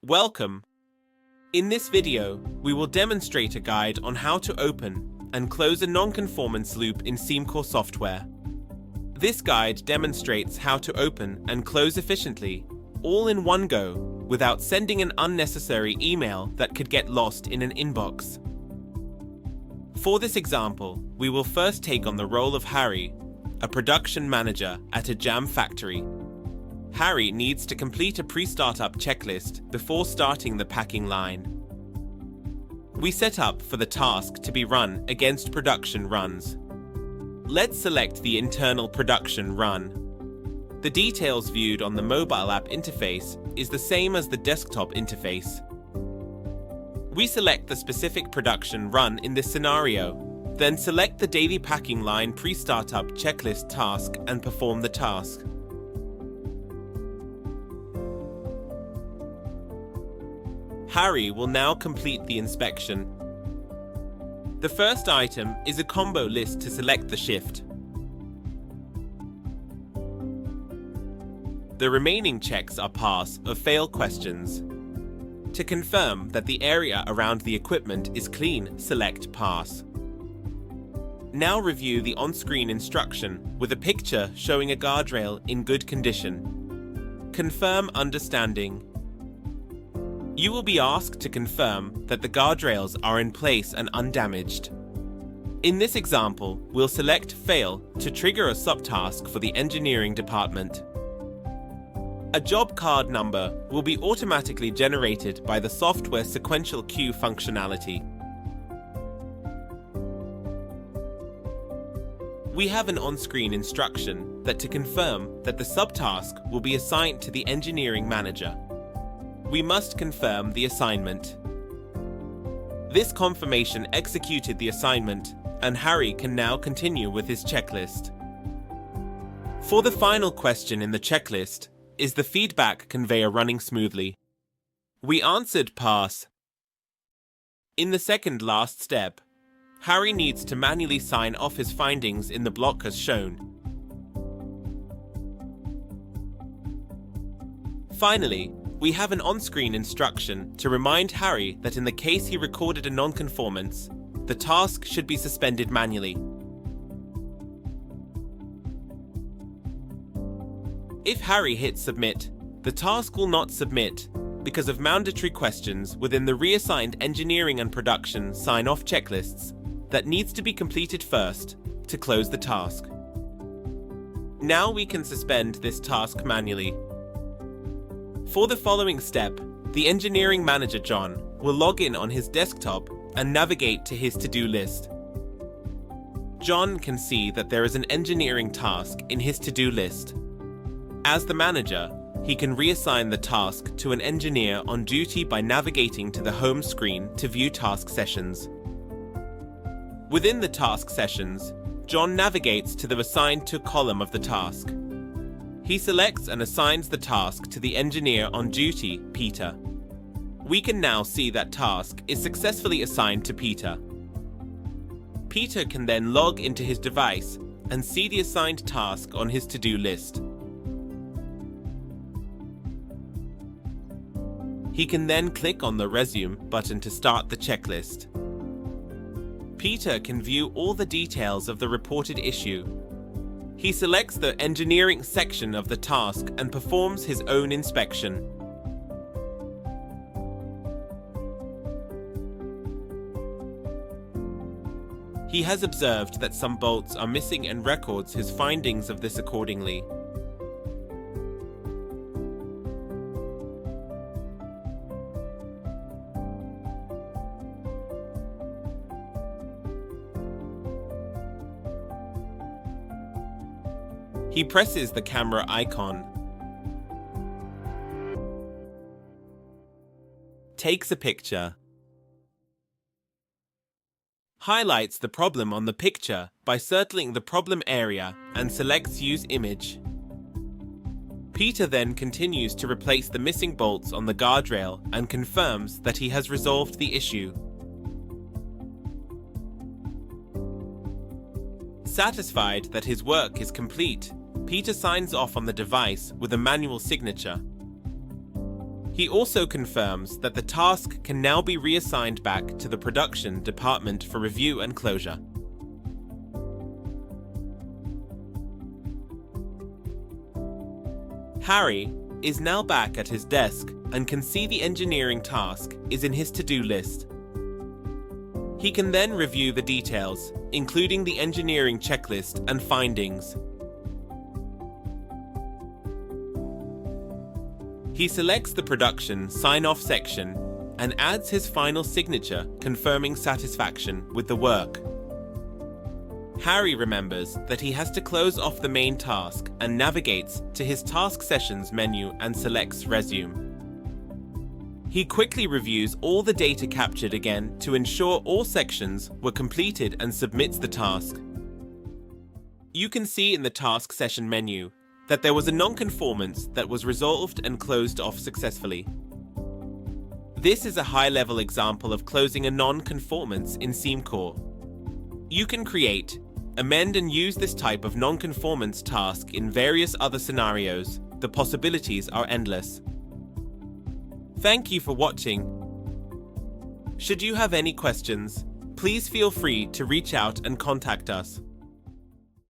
Welcome! In this video, we will demonstrate a guide on how to open and close a non-conformance loop in Seamcor software. This guide demonstrates how to open and close efficiently, all in one go, without sending an unnecessary email that could get lost in an inbox. For this example, we will first take on the role of Harry, a production manager at a jam factory. Harry needs to complete a pre-startup checklist before starting the packing line. We set up for the task to be run against production runs. Let's select the internal production run. The details viewed on the mobile app interface is the same as the desktop interface. We select the specific production run in this scenario, then select the daily packing line pre-startup checklist task and perform the task. Harry will now complete the inspection. The first item is a combo list to select the shift. The remaining checks are pass or fail questions. To confirm that the area around the equipment is clean, select pass. Now review the on-screen instruction with a picture showing a guardrail in good condition. Confirm understanding. You will be asked to confirm that the guardrails are in place and undamaged. In this example, we'll select Fail to trigger a subtask for the engineering department. A job card number will be automatically generated by the software sequential queue functionality. We have an on-screen instruction that to confirm that the subtask will be assigned to the engineering manager. We must confirm the assignment. This confirmation executed the assignment, and Harry can now continue with his checklist. For the final question in the checklist, is the feedback conveyor running smoothly? We answered pass. In the second last step, Harry needs to manually sign off his findings in the block as shown. Finally, we have an on-screen instruction to remind Harry that in the case he recorded a non-conformance, the task should be suspended manually. If Harry hits submit, the task will not submit because of mandatory questions within the reassigned engineering and production sign-off checklists that needs to be completed first to close the task. Now we can suspend this task manually. For the following step, the engineering manager John will log in on his desktop and navigate to his to-do list. John can see that there is an engineering task in his to-do list. As the manager, he can reassign the task to an engineer on duty by navigating to the home screen to view task sessions. Within the task sessions, John navigates to the assigned to column of the task. He selects and assigns the task to the engineer on duty, Peter. We can now see that task is successfully assigned to Peter. Peter can then log into his device and see the assigned task on his to-do list. He can then click on the Resume button to start the checklist. Peter can view all the details of the reported issue. He selects the engineering section of the task and performs his own inspection. He has observed that some bolts are missing and records his findings of this accordingly. He presses the camera icon, takes a picture, highlights the problem on the picture by circling the problem area and selects Use Image. Peter then continues to replace the missing bolts on the guardrail and confirms that he has resolved the issue. Satisfied that his work is complete, Peter signs off on the device with a manual signature. He also confirms that the task can now be reassigned back to the production department for review and closure. Harry is now back at his desk and can see the engineering task is in his to-do list. He can then review the details, including the engineering checklist and findings. He selects the production sign-off section and adds his final signature confirming satisfaction with the work. Harry remembers that he has to close off the main task and navigates to his task sessions menu and selects resume. He quickly reviews all the data captured again to ensure all sections were completed and submits the task. You can see in the task session menu that there was a non-conformance that was resolved and closed off successfully. This is a high-level example of closing a non-conformance in Seamcor. You can create, amend and use this type of non-conformance task in various other scenarios. The possibilities are endless. Thank you for watching. Should you have any questions, please feel free to reach out and contact us.